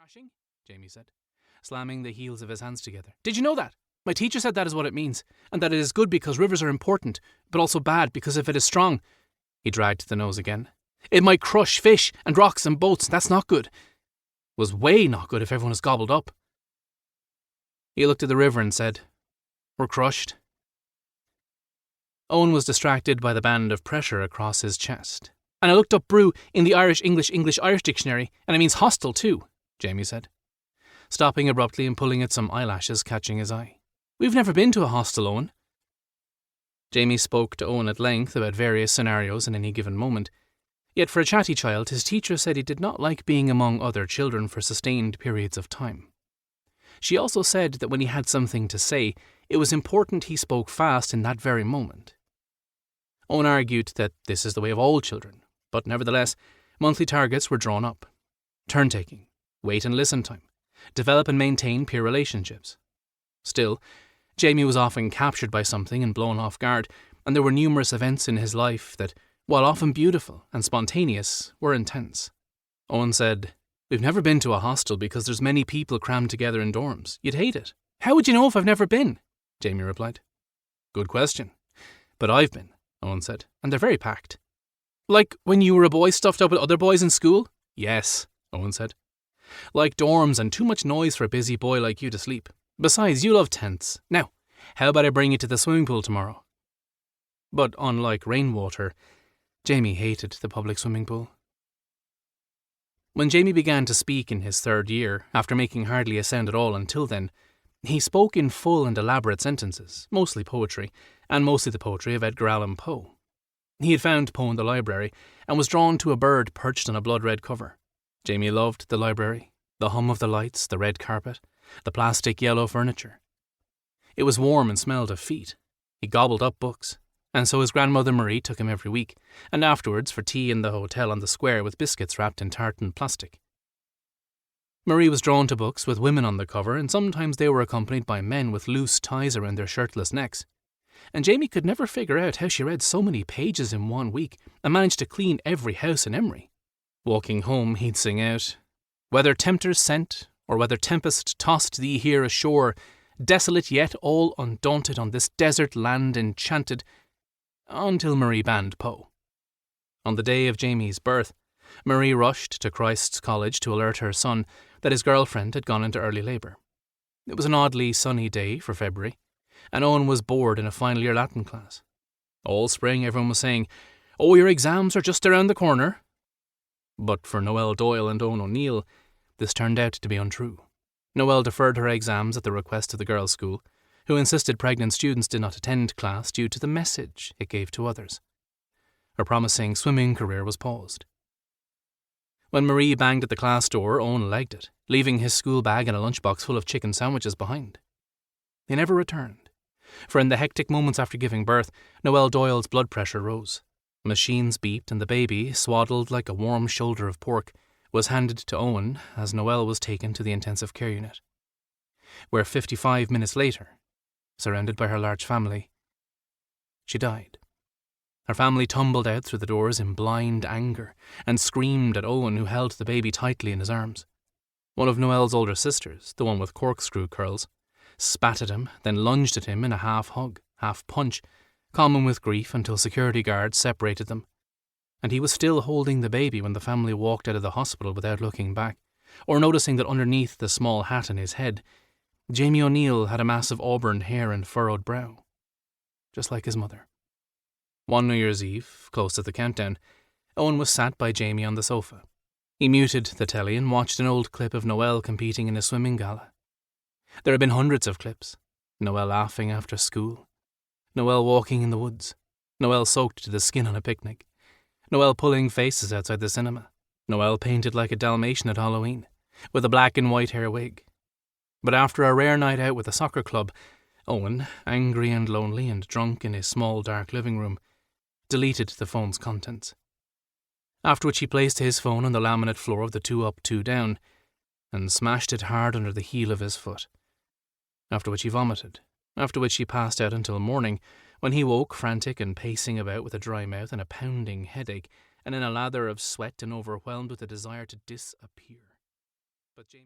Crashing? Jamie said, slamming the heels of his hands together. Did you know that? My teacher said that is what it means, and that it is good because rivers are important, but also bad because if it is strong... He dragged the nose again. It might crush fish and rocks and boats. That's not good. It was way not good if everyone is gobbled up. He looked at the river and said, We're crushed. Owen was distracted by the band of pressure across his chest. And I looked up brew in the Irish dictionary, and it means hostile too, Jamie said, stopping abruptly and pulling at some eyelashes catching his eye. We've never been to a hostel, Owen. Jamie spoke to Owen at length about various scenarios in any given moment, yet for a chatty child his teacher said he did not like being among other children for sustained periods of time. She also said that when he had something to say, it was important he spoke fast in that very moment. Owen argued that this is the way of all children, but nevertheless, monthly targets were drawn up. Turn-taking, wait and listen time, develop and maintain peer relationships. Still, Jamie was often captured by something and blown off guard, and there were numerous events in his life that, while often beautiful and spontaneous, were intense. Owen said, We've never been to a hostel because there's many people crammed together in dorms. You'd hate it. How would you know if I've never been? Jamie replied. Good question. But I've been, Owen said, and they're very packed. Like when you were a boy stuffed up with other boys in school? Yes, Owen said. Like dorms and too much noise for a busy boy like you to sleep. Besides, you love tents. Now, how about I bring you to the swimming pool tomorrow? But unlike rainwater, Jamie hated the public swimming pool. When Jamie began to speak in his third year, after making hardly a sound at all until then, he spoke in full and elaborate sentences, mostly poetry, and mostly the poetry of Edgar Allan Poe. He had found Poe in the library, and was drawn to a bird perched on a blood-red cover. Jamie loved the library, the hum of the lights, the red carpet, the plastic yellow furniture. It was warm and smelled of feet. He gobbled up books, and so his grandmother Marie took him every week, and afterwards for tea in the hotel on the square with biscuits wrapped in tartan plastic. Marie was drawn to books with women on the cover, and sometimes they were accompanied by men with loose ties around their shirtless necks. And Jamie could never figure out how she read so many pages in 1 week and managed to clean every house in Emery. Walking home, he'd sing out, Whether tempters sent, or whether tempest tossed thee here ashore, desolate yet all undaunted on this desert land enchanted, until Marie banned Poe. On the day of Jamie's birth, Marie rushed to Christ's College to alert her son that his girlfriend had gone into early labour. It was an oddly sunny day for February, and Owen was bored in a final-year Latin class. All spring everyone was saying, Oh, your exams are just around the corner. But for Noelle Doyle and Owen O'Neill, this turned out to be untrue. Noelle deferred her exams at the request of the girls' school, who insisted pregnant students did not attend class due to the message it gave to others. Her promising swimming career was paused. When Marie banged at the class door, Owen legged it, leaving his school bag and a lunchbox full of chicken sandwiches behind. They never returned, for in the hectic moments after giving birth, Noelle Doyle's blood pressure rose. Machines beeped and the baby, swaddled like a warm shoulder of pork, was handed to Owen as Noelle was taken to the intensive care unit, where 55 minutes later, surrounded by her large family, she died. Her family tumbled out through the doors in blind anger and screamed at Owen, who held the baby tightly in his arms. One of Noelle's older sisters, the one with corkscrew curls, spat at him, then lunged at him in a half-hug, half-punch, common with grief until security guards separated them. And he was still holding the baby when the family walked out of the hospital without looking back, or noticing that underneath the small hat on his head, Jamie O'Neill had a mass of auburn hair and furrowed brow, just like his mother. One New Year's Eve, close to the countdown, Owen was sat by Jamie on the sofa. He muted the telly and watched an old clip of Noelle competing in a swimming gala. There had been hundreds of clips. Noelle laughing after school. Noelle walking in the woods. Noelle soaked to the skin on a picnic. Noelle pulling faces outside the cinema. Noelle painted like a Dalmatian at Halloween, with a black and white hair wig. But after a rare night out with a soccer club, Owen, angry and lonely and drunk in his small dark living room, deleted the phone's contents. After which he placed his phone on the laminate floor of the 2 up, 2 down, and smashed it hard under the heel of his foot. After which he vomited. After which he passed out until morning, when he woke frantic and pacing about with a dry mouth and a pounding headache, and in a lather of sweat and overwhelmed with a desire to disappear. But Jamie...